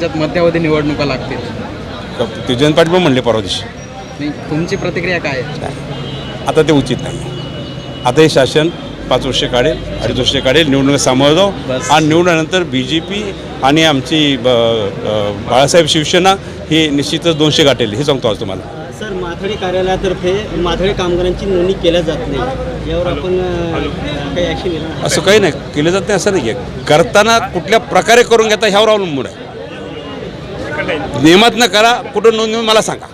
त्यात मध्यावधी निवडणुका लागतील. ते जयंत पाटील पण म्हणले परवा दिवशी. नाही, तुमची प्रतिक्रिया काय आहे? आता ते उचित नाही. आता हे शासन 5 वर्ष काढेल, 2.5 वर्ष काढेल, निवडणूक सामोरं जाऊ आणि निवडल्यानंतर BJP आणि आमची बाळासाहेब शिवसेना हे निश्चितच 200 गाठेल, हे सांगतो आज तुम्हाला. सर, माथाडी कार्यालयातर्फे माथाडी कामगारांची नोंदणी केल्या जात नाही, यावर आपण काही ॲक्शन घेणार नाही? असं काही नाही केलं जात नाही, असं नाही आहे. करताना कुठल्या प्रकारे करून घेता ह्यावर अवलंबून आहे. नियमात न करा, कुठं नोंदणी मला सांगा.